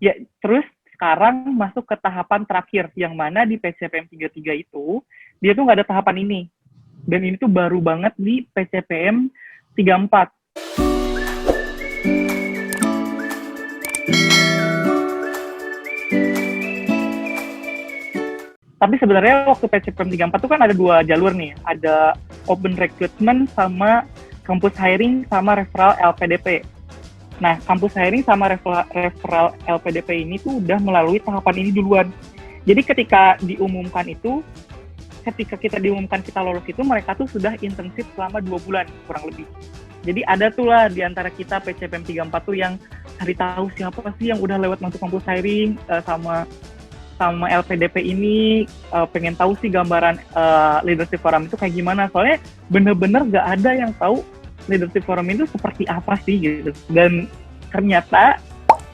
Ya, terus sekarang masuk ke tahapan terakhir, yang mana di PCPM 33 itu, dia tuh nggak ada tahapan ini. Dan ini tuh baru banget di PCPM 34. Tapi sebenarnya waktu PCPM 34 tuh kan ada 2 jalur nih. Ada open recruitment sama campus hiring sama referral LPDP. Nah, kampus hiring sama referral LPDP ini tuh udah melalui tahapan ini duluan. Jadi ketika kita diumumkan kita lolos itu, mereka tuh sudah intensif selama 2 bulan kurang lebih. Jadi ada tuh lah di antara kita PCPM 34 tuh yang cari tahu siapa sih yang udah lewat masuk kampus hiring sama LPDP ini, pengen tahu sih gambaran leadership forum itu kayak gimana. Soalnya bener-bener gak ada yang tahu leadership forum itu seperti apa sih gitu. Dan ternyata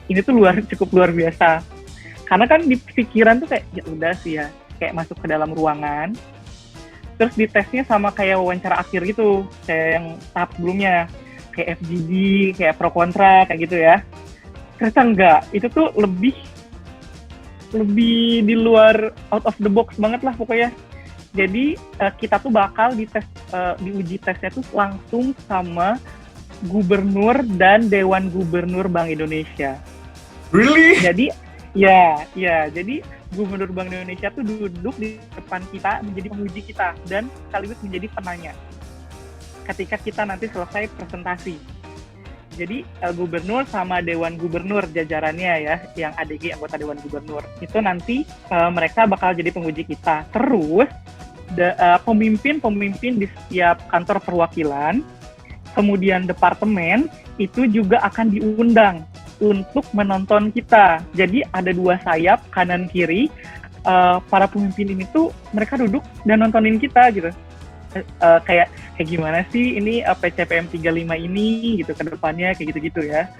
ini tuh cukup luar biasa. Karena kan di pikiran tuh kayak ya udah sih ya, kayak masuk ke dalam ruangan. Terus ditesnya sama kayak wawancara akhir gitu, kayak yang tahap sebelumnya, kayak FGD, kayak pro kontra kayak gitu ya. Ternyata enggak, itu tuh lebih di luar out of the box banget lah pokoknya. Jadi kita tuh bakal diuji tesnya tuh langsung sama gubernur dan Dewan Gubernur Bank Indonesia. Really? Jadi jadi Gubernur Bank Indonesia tuh duduk di depan kita menjadi penguji kita dan sekaligus menjadi penanya ketika kita nanti selesai presentasi. Jadi gubernur sama Dewan Gubernur jajarannya ya, yang ADG anggota Dewan Gubernur, itu nanti mereka bakal jadi penguji kita. Terus pemimpin di setiap kantor perwakilan, kemudian departemen, itu juga akan diundang untuk menonton kita. Jadi ada 2 sayap, kanan kiri, para pemimpin ini tuh mereka duduk dan nontonin kita gitu. Kayak gimana sih ini PCPM 35 ini gitu ke depannya, kayak gitu-gitu ya.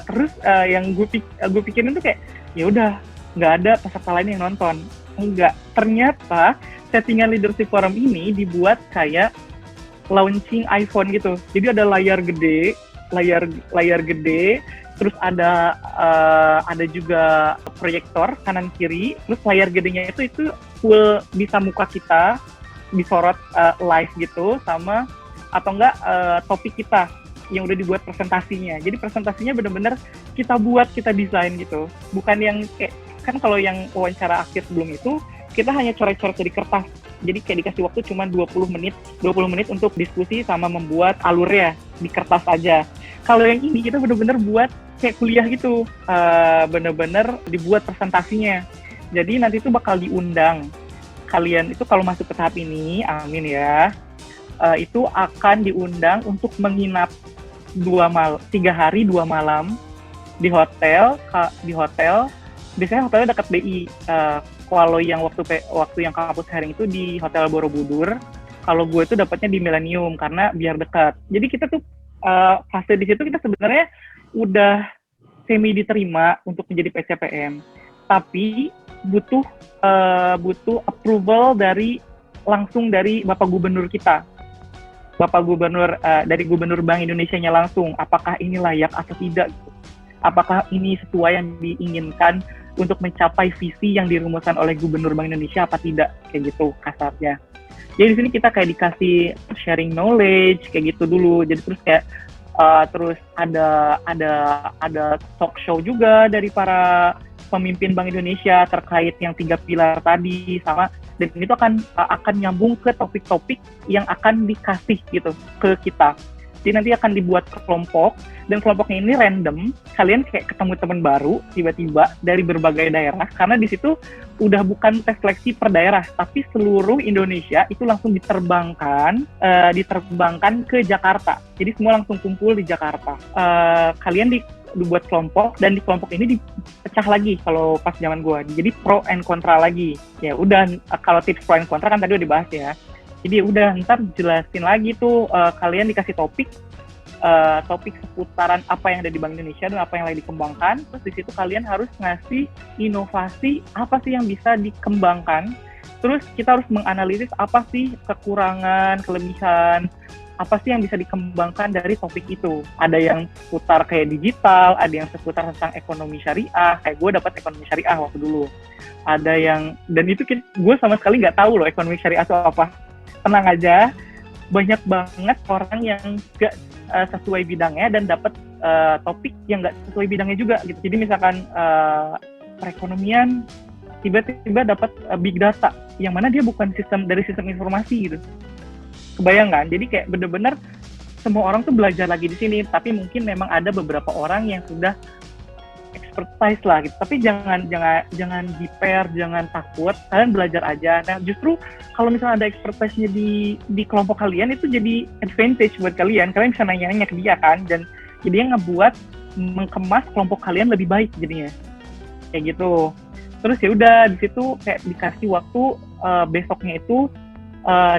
Terus yang gue pikirin tuh kayak ya udah nggak ada peserta lain yang nonton. Enggak, ternyata settingan leadership forum ini dibuat kayak launching iPhone gitu. Jadi ada layar gede, terus ada juga proyektor kanan kiri, terus layar gedenya itu full bisa muka kita disorot live gitu, sama atau enggak topik kita yang udah dibuat presentasinya. Jadi presentasinya benar-benar kita desain gitu. Bukan yang kayak, kan kalau yang wawancara akhir sebelum itu kita hanya coret-coret dari kertas. Jadi kayak dikasih waktu cuma 20 menit untuk diskusi sama membuat alurnya di kertas aja. Kalau yang ini kita benar-benar buat kayak kuliah gitu, benar-benar dibuat presentasinya. Jadi nanti tuh bakal diundang. Kalian itu kalau masuk ke tahap ini, amin ya, itu akan diundang untuk menginap 3 hari 2 malam di hotel. Biasanya hotelnya dekat BI. Kalau yang waktu yang kampus hiring itu di Hotel Borobudur. Kalau gue itu dapatnya di Millennium karena biar dekat. Jadi kita tuh fase di situ kita sebenarnya udah semi diterima untuk menjadi PCPM, tapi butuh approval langsung dari Bapak Gubernur kita. Bapak Gubernur dari Gubernur Bank Indonesia-nya langsung, apakah ini layak atau tidak? Apakah ini sesuai yang diinginkan untuk mencapai visi yang dirumuskan oleh Gubernur Bank Indonesia apa tidak, kayak gitu kasarnya. Jadi di sini kita kayak dikasih sharing knowledge kayak gitu dulu. Jadi terus kayak terus ada talk show juga dari para pemimpin Bank Indonesia terkait yang 3 pilar tadi, sama dan itu akan nyambung ke topik-topik yang akan dikasih gitu ke kita. Jadi nanti akan dibuat kelompok, dan kelompoknya ini random. Kalian kayak ketemu teman baru tiba-tiba dari berbagai daerah, karena di situ udah bukan tes seleksi per daerah, tapi seluruh Indonesia itu langsung diterbangkan ke Jakarta. Jadi semua langsung kumpul di Jakarta. Kalian dibuat kelompok, dan di kelompok ini dipecah lagi kalau pas zaman gue. Jadi pro and kontra lagi. Ya udah, kalau tips pro and kontra kan tadi udah dibahas ya. Jadi udah ntar jelasin lagi tuh, kalian dikasih topik seputaran apa yang ada di Bank Indonesia dan apa yang lagi dikembangkan. Terus di situ kalian harus ngasih inovasi apa sih yang bisa dikembangkan. Terus kita harus menganalisis apa sih kekurangan, kelebihan, apa sih yang bisa dikembangkan dari topik itu. Ada yang seputar kayak digital, ada yang seputar tentang ekonomi syariah, kayak gue dapat ekonomi syariah waktu dulu. Ada yang, dan itu gue sama sekali nggak tahu loh ekonomi syariah itu apa. Tenang aja, banyak banget orang yang nggak sesuai bidangnya dan dapat topik yang nggak sesuai bidangnya juga gitu. Jadi misalkan perekonomian tiba-tiba dapat big data yang mana dia bukan dari sistem informasi gitu. Kebayang kan? Jadi kayak bener-bener semua orang tuh belajar lagi di sini, tapi mungkin memang ada beberapa orang yang sudah expertise lah gitu. Tapi jangan jiper, jangan takut, kalian belajar aja. Nah, justru kalau misalnya ada expertise-nya di kelompok kalian, itu jadi advantage buat kalian. Kalian bisa nanya-nanya ke dia kan, dan jadinya ngebuat mengemas kelompok kalian lebih baik jadinya. Kayak gitu. Terus ya udah di situ kayak dikasih waktu besoknya itu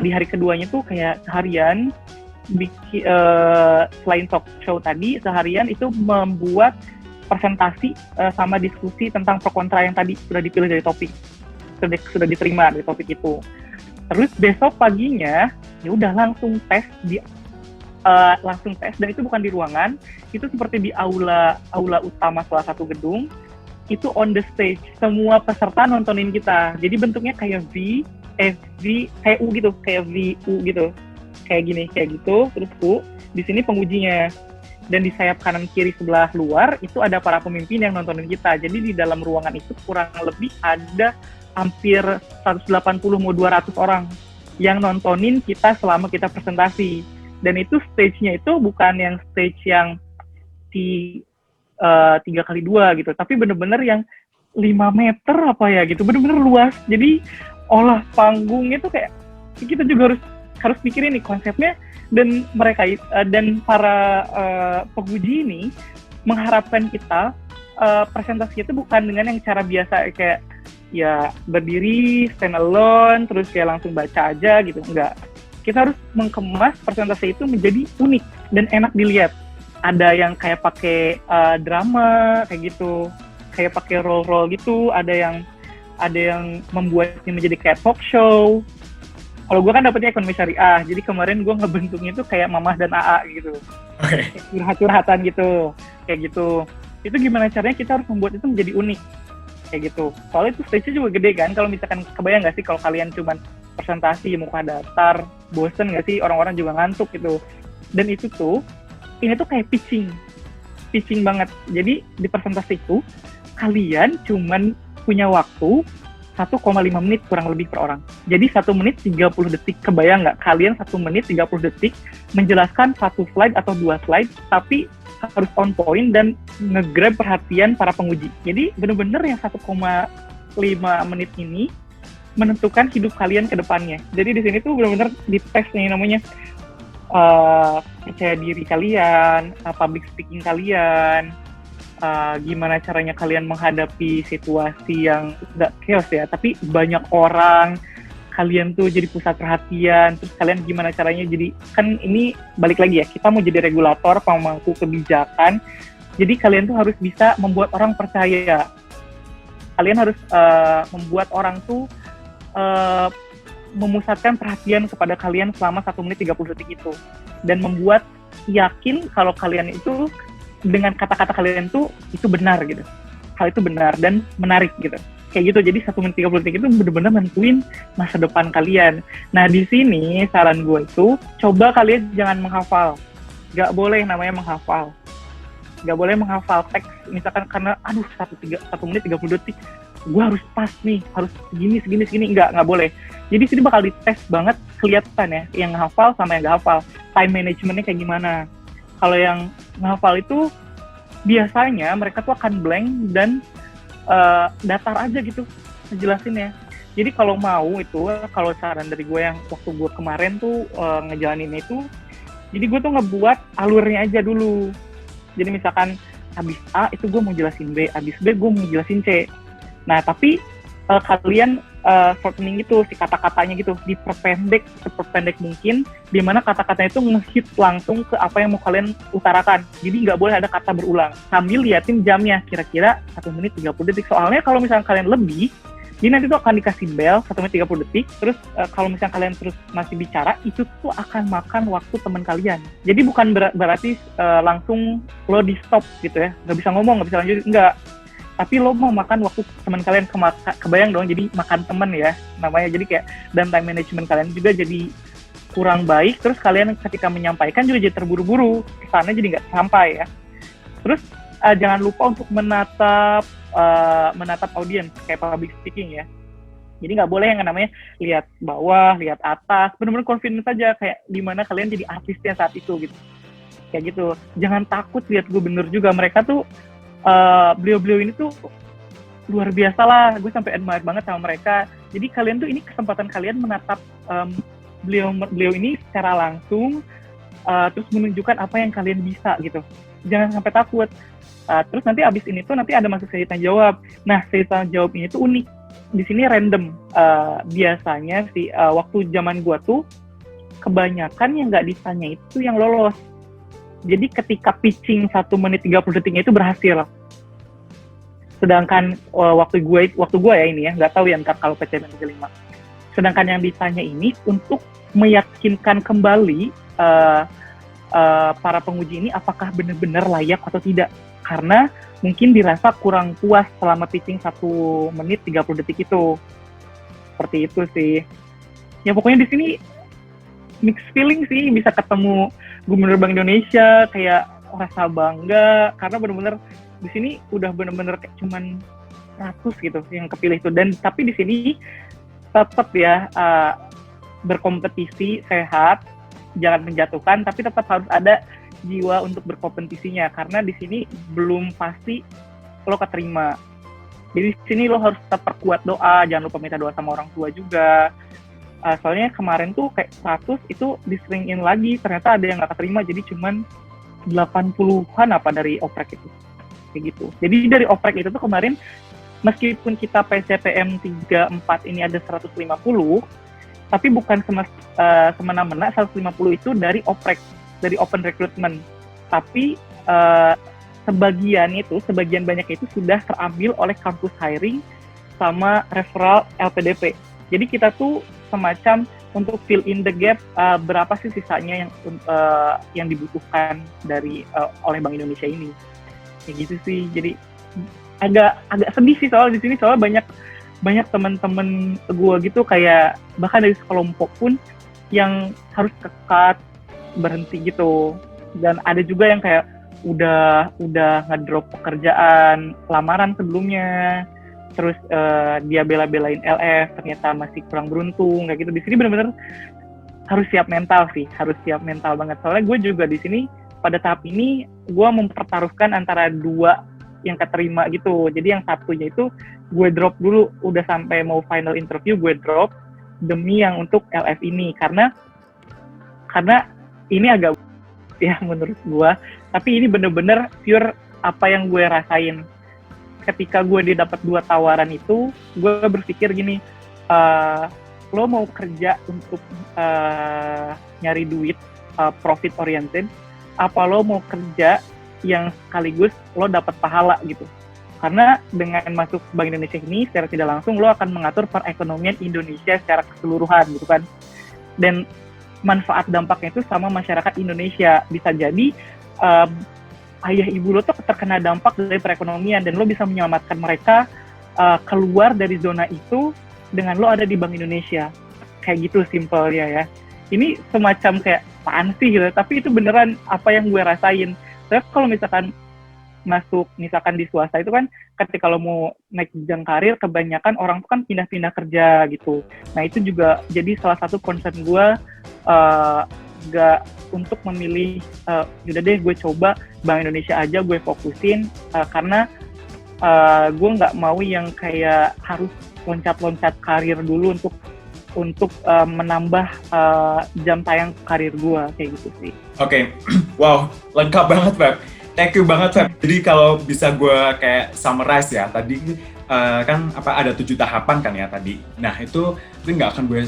di hari keduanya tuh kayak seharian selain talk show tadi, seharian itu membuat presentasi sama diskusi tentang pro kontra yang tadi sudah dipilih dari topik, sudah diterima dari topik itu. Terus besok paginya ya udah langsung tes dan itu bukan di ruangan, itu seperti di aula utama salah satu gedung. Itu on the stage, semua peserta nontonin kita. Jadi bentuknya kayak kayak U gitu, kayak VU gitu. Kayak gini, kayak gitu, terus U. Di sini pengujinya. Dan di sayap kanan kiri sebelah luar, itu ada para pemimpin yang nontonin kita. Jadi di dalam ruangan itu kurang lebih ada hampir 180 mau 200 orang yang nontonin kita selama kita presentasi. Dan itu stage-nya itu bukan yang stage yang di 3x2 gitu, tapi bener-bener yang 5 meter apa ya gitu, bener-bener luas. Jadi olah panggungnya tuh kayak kita juga harus pikirin nih konsepnya, dan mereka dan para penguji ini mengharapkan kita presentasi itu bukan dengan yang cara biasa kayak ya berdiri stand alone terus kayak langsung baca aja gitu, enggak. Kita harus mengemas presentasi itu menjadi unik dan enak dilihat. Ada yang kayak pakai drama kayak gitu, kayak pakai roll gitu, ada yang membuatnya menjadi kayak talk show. Kalau gue kan dapetnya ekonomi syariah, jadi kemarin gue ngebentuknya itu kayak Mamah dan AA gitu, curhat-curhatan gitu, kayak gitu. Itu gimana caranya kita harus membuat itu menjadi unik kayak gitu. Soalnya itu stage-nya juga gede kan. Kalau misalkan kebayang nggak sih kalau kalian cuman presentasi muka datar, bosen nggak sih, orang-orang juga ngantuk gitu. Dan itu tuh ini tuh kayak pitching banget. Jadi di presentasi itu kalian cuman punya waktu 1,5 menit kurang lebih per orang. Jadi 1 menit 30 detik. Kebayang nggak kalian 1 menit 30 detik menjelaskan 1 slide atau 2 slide, tapi harus on point dan nge-grab perhatian para penguji. Jadi bener-bener yang 1,5 menit ini menentukan hidup kalian ke depannya. Jadi di sini tuh bener-bener dites nih namanya percaya diri kalian, public speaking kalian, gimana caranya kalian menghadapi situasi yang nggak chaos ya, tapi banyak orang, kalian tuh jadi pusat perhatian, terus kalian gimana caranya jadi, kan ini balik lagi ya, kita mau jadi regulator, pemangku kebijakan, jadi kalian tuh harus bisa membuat orang percaya, kalian harus membuat orang tuh memusatkan perhatian kepada kalian selama 1 menit 30 detik itu, dan membuat yakin kalau kalian itu dengan kata-kata kalian tuh itu benar gitu, hal itu benar dan menarik gitu, kayak gitu. Jadi 1 menit 30 detik itu benar-benar nentuin masa depan kalian. Nah di sini saran gue itu coba kalian jangan menghafal, nggak boleh namanya menghafal, nggak boleh menghafal teks misalkan karena 1 menit 30 detik gue harus pas nih, harus segini, nggak boleh. Jadi sini bakal dites banget, kelihatan ya yang hafal sama yang nggak hafal, time managementnya kayak gimana. Kalau yang menghafal itu biasanya mereka tuh akan blank dan datar aja gitu ngejelasinnya. Jadi kalau mau itu, kalau saran dari gue yang waktu gue kemarin tuh ngejalanin itu, jadi gue tuh ngebuat alurnya aja dulu. Jadi misalkan habis A itu gue mau jelasin B, habis B gue mau jelasin C. Nah tapi kalian shortening gitu si kata-katanya gitu, diperpendek seperpendek mungkin, di mana kata-katanya itu nge-hit langsung ke apa yang mau kalian utarakan. Jadi nggak boleh ada kata berulang. Sambil liatin jamnya, kira-kira 1 menit 30 detik. Soalnya kalau misalnya kalian lebih, Jadi nanti tuh akan dikasih bel 1 menit 30 detik, terus kalau misalnya kalian terus masih bicara, itu tuh akan makan waktu teman kalian. Jadi bukan berarti langsung lo di stop gitu ya, nggak bisa ngomong, nggak bisa lanjut, enggak. Tapi lo mau makan waktu teman kalian, kebayang dong, jadi makan teman ya namanya. Jadi kayak, dan time management kalian juga jadi kurang baik, terus kalian ketika menyampaikan juga jadi terburu-buru, kesannya jadi nggak sampai ya. Terus jangan lupa untuk menatap audiens kayak public speaking ya. Jadi nggak boleh yang namanya lihat bawah, lihat atas, benar-benar confident saja kayak dimana kalian jadi artisnya saat itu gitu. Kayak gitu. Jangan takut lihat gubernur juga. Mereka tuh beliau-beliau ini tuh luar biasa lah. Gue sampai admire banget sama mereka. Jadi kalian tuh ini kesempatan kalian menatap beliau ini secara langsung, terus menunjukkan apa yang kalian bisa gitu. Jangan sampai takut. Terus nanti abis ini tuh nanti ada masuk sesi tanya jawab. Nah, sesi tanya jawab ini tuh unik. Di sini random. Biasanya sih waktu zaman gua tuh kebanyakan yang nggak ditanya itu yang lolos. Jadi ketika pitching 1 menit 30 detiknya itu berhasil. Sedangkan waktu gua ya ini ya, nggak tahu ya ntar kalau PCM Negeri 5. Sedangkan yang ditanya ini untuk meyakinkan kembali para penguji ini apakah benar-benar layak atau tidak. Karena mungkin dirasa kurang puas selama pitching 1 menit 30 detik itu. Seperti itu sih. Ya pokoknya di sini mixed feeling sih, bisa ketemu Gubernur Bank Indonesia, kayak rasa bangga, karena benar-benar di sini udah benar-benar kayak cuman 100 gitu yang kepilih itu. Dan tapi di sini tetap ya berkompetisi sehat, jangan menjatuhkan, tapi tetap harus ada jiwa untuk berkompetisinya, karena di sini belum pasti lo keterima. Jadi di sini lo harus tetap perkuat doa, jangan lupa minta doa sama orang tua juga. Soalnya kemarin tuh kayak 100 itu diseringin lagi, ternyata ada yang nggak keterima, jadi cuman 80-an apa dari oprek itu. Kayak gitu. Jadi dari oprek itu tuh kemarin, meskipun kita PCPM 34 ini ada 150, tapi bukan semena-mena 150 itu dari oprek, dari open recruitment, tapi sebagian banyak itu sudah terambil oleh kampus hiring sama referral LPDP. Jadi kita tuh semacam untuk fill in the gap, berapa sih sisanya yang dibutuhkan oleh Bank Indonesia ini. Kayak gitu sih. Jadi agak sedih sih soal di sini, soalnya banyak teman-teman gue gitu, kayak bahkan dari sekelompok pun yang harus kekat berhenti gitu. Dan ada juga yang kayak udah ngedrop pekerjaan lamaran sebelumnya, terus dia bela-belain LF, ternyata masih kurang beruntung kayak gitu. Di sini benar-benar harus siap mental sih, harus siap mental banget. Soalnya gue juga di sini pada tahap ini gue mempertaruhkan antara 2 yang keterima gitu. Jadi yang satunya itu gue drop dulu, udah sampai mau final interview gue drop demi yang untuk LF ini, karena ini agak ya menurut gue, tapi ini bener-bener pure apa yang gue rasain. Ketika gue dapat 2 tawaran itu, gue berpikir gini, lo mau kerja untuk nyari duit, profit oriented, apa lo mau kerja yang sekaligus lo dapat pahala gitu. Karena dengan masuk Bank Indonesia ini secara tidak langsung lo akan mengatur perekonomian Indonesia secara keseluruhan gitu kan. Dan manfaat dampaknya itu sama masyarakat Indonesia. Bisa jadi ayah ibu lo tuh terkena dampak dari perekonomian, dan lo bisa menyelamatkan mereka keluar dari zona itu dengan lo ada di Bank Indonesia. Kayak gitu simpelnya ya. Ini semacam kayak apaan sih gitu, tapi itu beneran apa yang gue rasain. Soalnya kalau misalkan di swasta itu kan, ketika lo mau naik jenjang karir, kebanyakan orang tuh kan pindah-pindah kerja gitu. Nah itu juga jadi salah satu concern gue, gak untuk memilih, yaudah deh gue coba Bank Indonesia aja, gue fokusin, karena gue nggak mau yang kayak harus loncat-loncat karir dulu untuk menambah jam tayang karir gue, kayak gitu sih. Oke. Wow, lengkap banget Feb. Thank you banget Feb. Jadi kalau bisa gue kayak summarize ya, tadi kan ada 7 tahapan kan ya tadi. Nah itu nggak akan gue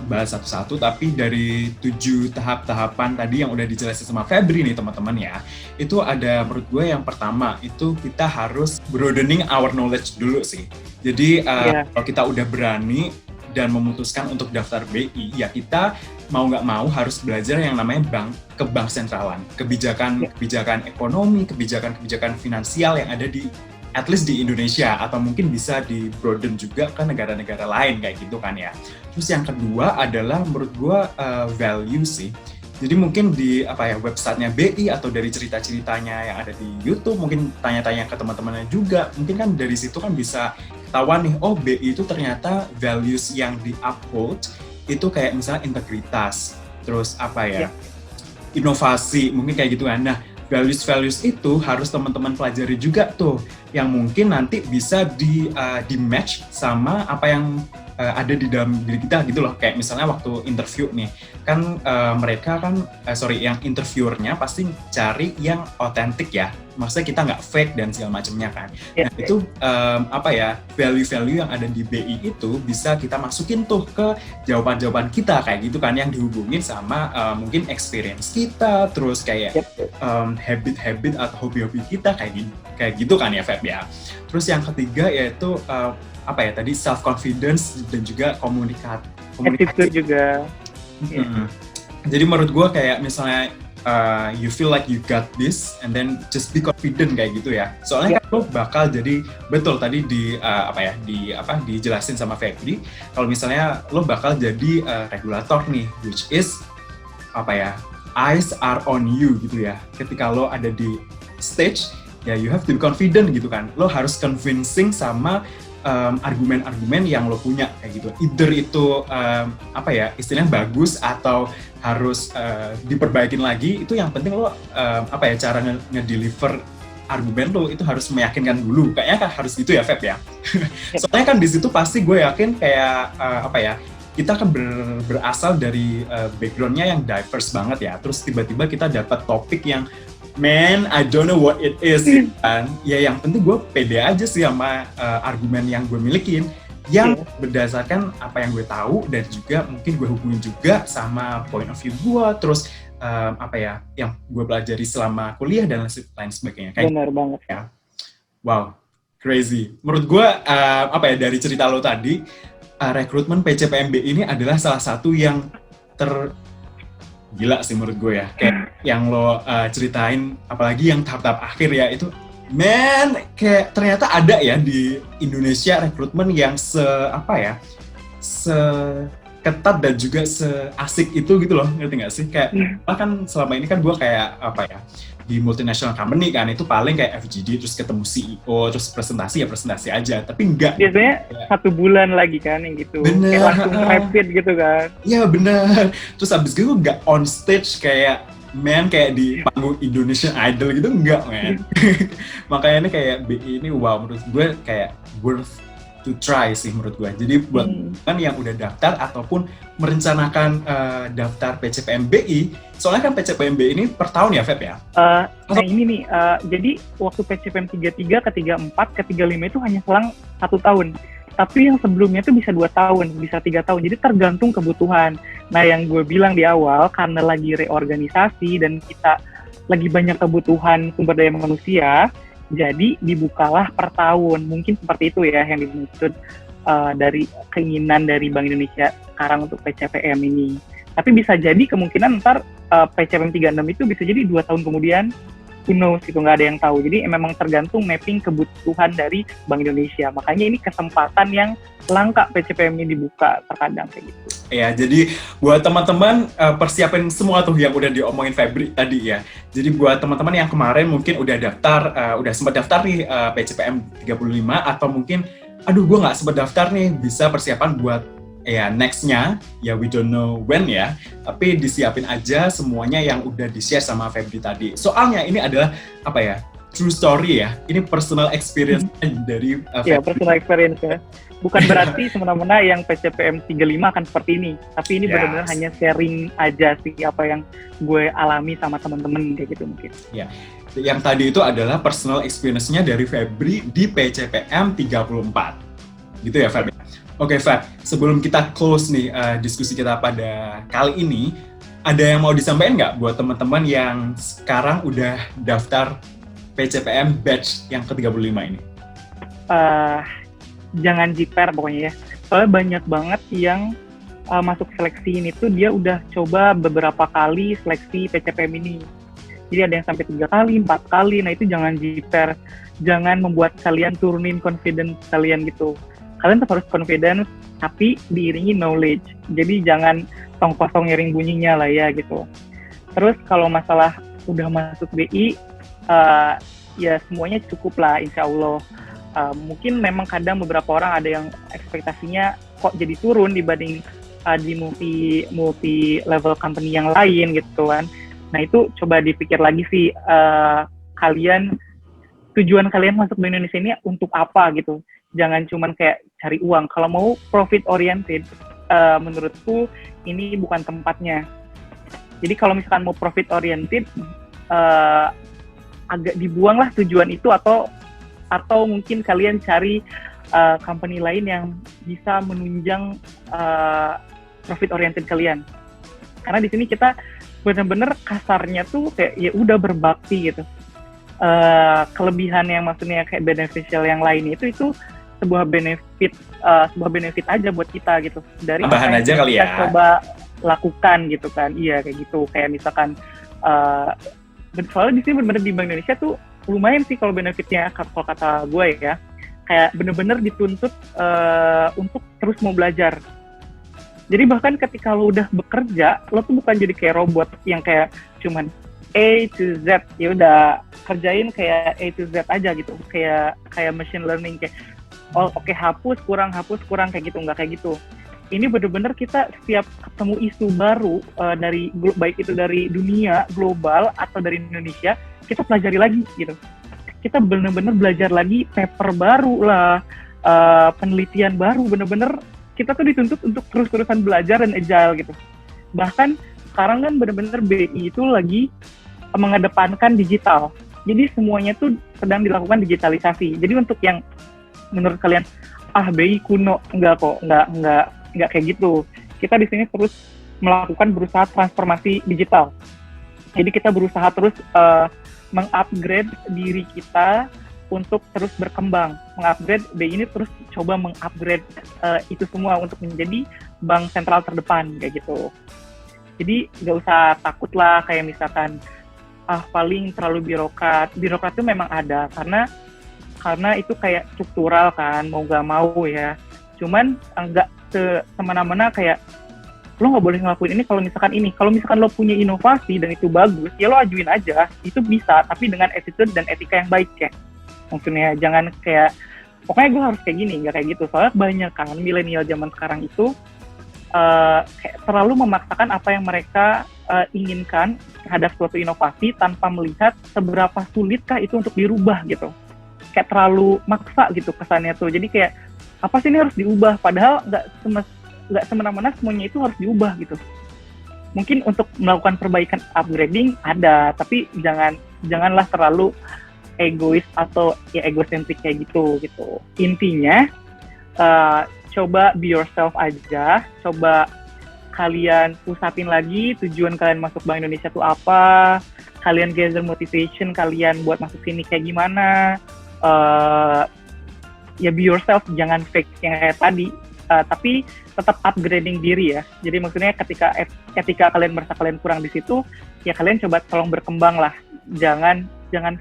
bahas satu-satu, tapi dari 7 tahapan tadi yang udah dijelasin sama Febri nih teman-teman ya, itu ada menurut gue yang pertama itu kita harus broadening our knowledge dulu sih. Jadi Iya. kalau kita udah berani dan memutuskan untuk daftar BI, ya kita mau nggak mau harus belajar yang namanya bank sentralan, Iya. kebijakan ekonomi, kebijakan finansial yang ada di at least di Indonesia atau mungkin bisa di broaden juga ke negara-negara lain kayak gitu kan ya. Terus yang kedua adalah menurut gua value sih. Jadi mungkin di websitenya BI atau dari cerita-ceritanya yang ada di YouTube, mungkin tanya-tanya ke teman-temannya juga, mungkin kan dari situ kan bisa ketahuan nih, oh BI itu ternyata values yang di uphold itu kayak misalnya integritas, terus Iya. inovasi, mungkin kayak gitu kan. Nah, values-values itu harus teman-teman pelajari juga tuh, yang mungkin nanti bisa di match sama apa yang ada di dalam diri kita gitu loh. Kayak misalnya waktu interview nih, kan mereka kan, yang interviewernya pasti cari yang otentik ya. Maksudnya kita nggak fake dan segala macamnya kan. Iya. Nah itu value-value yang ada di BI itu bisa kita masukin tuh ke jawaban-jawaban kita kayak gitu kan, yang dihubungin sama mungkin experience kita, terus kayak Iya. habit-habit atau hobi-hobi kita kayak gitu kan ya Feb ya. Terus yang ketiga yaitu tadi self confidence dan juga Attitude komunikasi. juga. Iya. Jadi menurut gue kayak misalnya you feel like you got this and then just be confident kayak gitu ya. Soalnya Iya. kan lo bakal jadi betul tadi dijelasin sama Febri kalau misalnya lo bakal jadi regulator nih, which is eyes are on you gitu ya. Ketika lo ada di stage ya you have to be confident gitu kan. Lo harus convincing sama argumen-argumen yang lo punya kayak gitu. Either itu istilahnya bagus atau harus diperbaikin lagi. Itu yang penting lo cara nge-deliver argumen lo itu harus meyakinkan dulu. Kayaknya kan harus gitu ya Feb ya. Soalnya kan di situ pasti gue yakin kayak kita kan berasal dari background-nya yang diverse banget ya. Terus tiba-tiba kita dapat topik yang man, I don't know what it is kan. Ya yang penting gue pede aja sih sama argumen yang gue milikin yang berdasarkan apa yang gue tahu dan juga mungkin gue hubungin juga sama point of view gue, terus yang gue pelajari selama kuliah dan lain sebagainya. Benar banget ya. Wow, crazy. Menurut gue dari cerita lo tadi, rekrutmen PCPMB ini adalah salah satu yang gila sih menurut gue ya, kayak yang lo ceritain, apalagi yang tahap-tahap akhir ya, itu man, kayak ternyata ada ya di Indonesia rekrutmen yang seketat dan juga seasik itu gitu loh, ngerti gak sih? Kayak kan selama ini kan gue kayak di multinational company kan, itu paling kayak FGD, terus ketemu CEO, terus presentasi aja, tapi enggak. Biasanya 1 bulan lagi kan yang gitu. Bener. Kayak langsung rapid gitu kan. Iya bener. Terus abis gitu enggak on stage kayak kayak di panggung Indonesian Idol gitu, enggak man. Makanya ini kayak BI ini wow, menurut gue kayak worth to try sih menurut gue. Jadi buat kan yang udah daftar ataupun merencanakan daftar PCPMBI, soalnya kan PCPMBI ini per tahun ya Feb ya? Nah ini nih, jadi waktu PCPM 33 ke 34 ke 35 itu hanya selang 1 tahun. Tapi yang sebelumnya itu bisa 2 tahun, bisa 3 tahun. Jadi tergantung kebutuhan. Nah yang gue bilang di awal, karena lagi reorganisasi dan kita lagi banyak kebutuhan sumber daya manusia, jadi dibukalah per tahun. Mungkin seperti itu ya yang dimaksud dari keinginan dari Bank Indonesia sekarang untuk PCPM ini. Tapi bisa jadi kemungkinan ntar PCPM 36 itu bisa jadi 2 tahun kemudian, who knows, itu nggak ada yang tahu. Jadi memang tergantung mapping kebutuhan dari Bank Indonesia. Makanya ini kesempatan yang langka PCPM ini dibuka terkadang kayak gitu. Ya, jadi buat teman-teman persiapin semua tuh yang udah diomongin Febri tadi ya. Jadi buat teman-teman yang kemarin mungkin udah udah sempat daftar nih PCPM 35 atau mungkin aduh gue nggak sempat daftar nih, bisa persiapan buat next-nya, ya we don't know when ya, tapi disiapin aja semuanya yang udah di-share sama Febri tadi. Soalnya ini adalah true story ya, ini personal experience dari Febri. Ya, personal experience ya. Bukan berarti semena-mena yang PCPM 35 akan seperti ini, tapi ini benar-benar hanya sharing aja sih apa yang gue alami sama teman-teman kayak gitu mungkin. Ya, yang tadi itu adalah personal experience-nya dari Febri di PCPM 34. Gitu ya Febri? Oke Feb, sebelum kita close nih diskusi kita pada kali ini, ada yang mau disampaikan nggak buat teman-teman yang sekarang udah daftar PCPM batch yang ke-35 ini? jangan jiper pokoknya ya. Soalnya banyak banget yang masuk seleksi ini tuh dia udah coba beberapa kali seleksi PCPM ini. Jadi ada yang sampai 3 kali, 4 kali. Nah itu jangan jiper, jangan membuat kalian turunin confidence kalian gitu. Kalian tetap harus confidence, tapi diiringi knowledge. Jadi jangan tong kosong ngiring bunyinya lah ya gitu. Terus kalau masalah udah masuk BI, ya semuanya cukup lah insya Allah. Mungkin memang kadang beberapa orang ada yang ekspektasinya kok jadi turun dibanding di multi level company yang lain gitu kan. Nah itu coba dipikir lagi sih, kalian tujuan kalian masuk di Indonesia ini untuk apa gitu. Jangan cuman kayak cari uang. Kalau mau profit oriented, menurutku ini bukan tempatnya. Jadi kalau misalkan mau profit oriented, agak dibuang lah tujuan itu, atau mungkin kalian cari company lain yang bisa menunjang profit oriented kalian. Karena di sini kita benar-benar kasarnya tuh kayak ya udah berbakti gitu. Kelebihan yang maksudnya kayak beneficial yang lain itu sebuah benefit aja buat kita gitu. Dari tambahan aja kali ya. Kita coba lakukan gitu kan. Iya kayak gitu. Kayak misalkan soalnya di sini benar-benar di Bank Indonesia tuh lumayan sih kalau benefitnya kalau kata gue ya. Kayak benar-benar dituntut untuk terus mau belajar. Jadi bahkan ketika lo udah bekerja, lo tuh bukan jadi kayak robot yang kayak cuman A to Z, ya udah kerjain kayak A to Z aja gitu, kayak machine learning kayak oke, hapus kurang kayak gitu, nggak kayak gitu. Ini bener-bener kita setiap ketemu isu baru dari baik itu dari dunia global atau dari Indonesia, kita pelajari lagi gitu. Kita bener-bener belajar lagi paper baru lah, penelitian baru, bener-bener kita tuh dituntut untuk terus-terusan belajar dan agile gitu. Bahkan sekarang kan bener-bener BI itu lagi mengedepankan digital. Jadi semuanya tuh sedang dilakukan digitalisasi. Jadi untuk yang menurut kalian BI kuno, enggak kayak gitu. Kita di sini terus berusaha transformasi digital. Jadi kita berusaha terus mengupgrade diri kita untuk terus berkembang, mengupgrade BI ini terus coba mengupgrade itu semua untuk menjadi bank sentral terdepan kayak gitu. Jadi nggak usah takut lah kayak misalkan paling terlalu birokrat itu memang ada karena itu kayak struktural kan, mau nggak mau ya. Cuman nggak semena-mena kayak lo nggak boleh ngelakuin ini kalau misalkan lo punya inovasi dan itu bagus ya lo ajuin aja, itu bisa, tapi dengan attitude dan etika yang baik ya. Maksudnya jangan kayak pokoknya gue harus kayak gini, nggak kayak gitu. Soalnya banyak kan milenial zaman sekarang itu kayak terlalu memaksakan apa yang mereka inginkan terhadap suatu inovasi tanpa melihat seberapa sulitkah itu untuk dirubah gitu. Kayak terlalu maksa gitu kesannya tuh. Jadi kayak apa sih ini harus diubah, padahal nggak semena-mena semuanya itu harus diubah gitu. Mungkin untuk melakukan perbaikan upgrading ada, tapi janganlah terlalu egois atau ya egosentrik kayak gitu. Intinya coba be yourself aja, coba kalian pusatin lagi tujuan kalian masuk Bank Indonesia tuh apa, kalian gather motivation kalian buat masuk sini kayak gimana, ya be yourself, jangan fake yang kayak tadi, tapi tetap upgrading diri ya. Jadi maksudnya ketika kalian merasa kalian kurang di situ, ya kalian coba tolong berkembang lah, jangan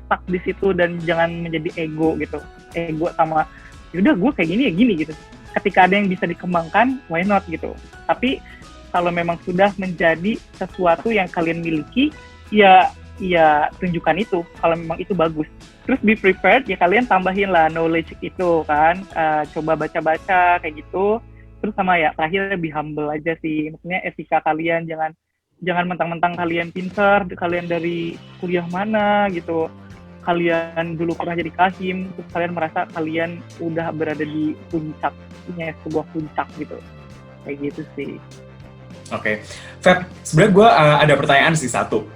stuck di situ dan jangan menjadi ego gitu. Ego sama yaudah gue kayak gini ya gini gitu. Ketika ada yang bisa dikembangkan, why not gitu. Tapi kalau memang sudah menjadi sesuatu yang kalian miliki, ya tunjukkan itu kalau memang itu bagus. Terus be prepared, ya kalian tambahin lah knowledge itu kan. Coba baca-baca kayak gitu. Terus sama ya terakhir be humble aja sih. Maksudnya etika kalian jangan mentang-mentang kalian pintar, kalian dari kuliah mana gitu, kalian dulu pernah jadi kahim, terus kalian merasa kalian udah berada di puncaknya sebuah puncak gitu. Kayak gitu sih. Oke. Feb, sebenarnya gue ada pertanyaan sih satu.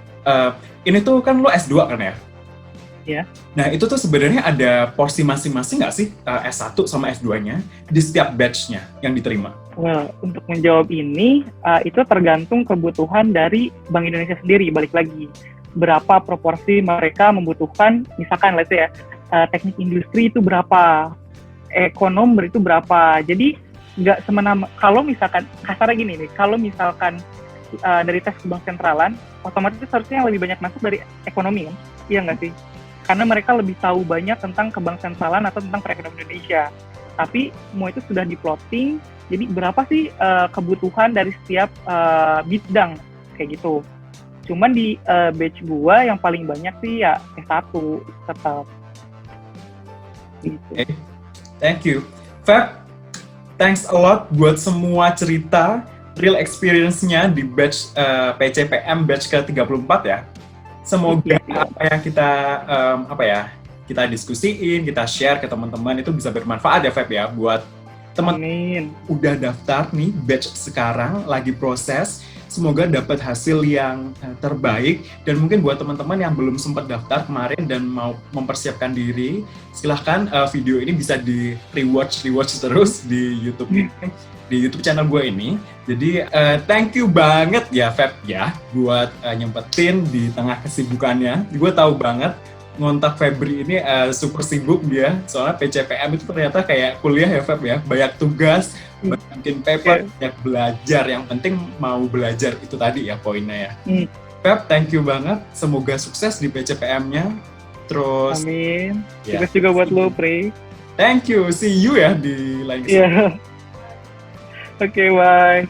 Ini tuh kan lo S2 kan ya? Iya. Nah itu tuh sebenarnya ada porsi masing-masing nggak sih S1 sama S2-nya di setiap batch-nya yang diterima? Well, untuk menjawab ini, itu tergantung kebutuhan dari Bank Indonesia sendiri, balik lagi. Berapa proporsi mereka membutuhkan, misalkan let's say ya, teknik industri itu berapa, ekonom itu berapa. Jadi nggak semena, kalau misalkan kasarnya gini nih, kalau misalkan dari tes ke bank sentralan, otomatis harusnya yang lebih banyak masuk dari ekonomi kan? Iya nggak sih? Karena mereka lebih tahu banyak tentang ke bank sentralan atau tentang perekonomian Indonesia. Tapi semua itu sudah di-plotting, jadi berapa sih kebutuhan dari setiap bidang, kayak gitu. Cuman di batch gua yang paling banyak sih ya S1 tetap. Gitu. Okay. Thank you. Feb, thanks a lot buat semua cerita, real experience-nya di batch PCPM batch ke-34 ya. Semoga apa yang kita diskusiin, kita share ke teman-teman itu bisa bermanfaat ya Feb ya, buat teman-teman udah daftar nih batch sekarang lagi proses. Semoga dapat hasil yang terbaik, dan mungkin buat teman-teman yang belum sempat daftar kemarin dan mau mempersiapkan diri, silahkan video ini bisa di rewatch terus di YouTube ini, di YouTube channel gue ini. Jadi thank you banget ya Feb ya buat nyempetin di tengah kesibukannya. Gue tahu banget ngontak Febri ini super sibuk dia, soalnya PCPM itu ternyata kayak kuliah ya Feb ya, banyak tugas, banyak bikin paper, banyak belajar, yang penting mau belajar itu tadi ya poinnya ya. Feb, thank you banget, semoga sukses di PCPM-nya. Terus amin. Sukses juga buat lo, Pri. Thank you, see you ya di lain kesempatan. Oke, bye.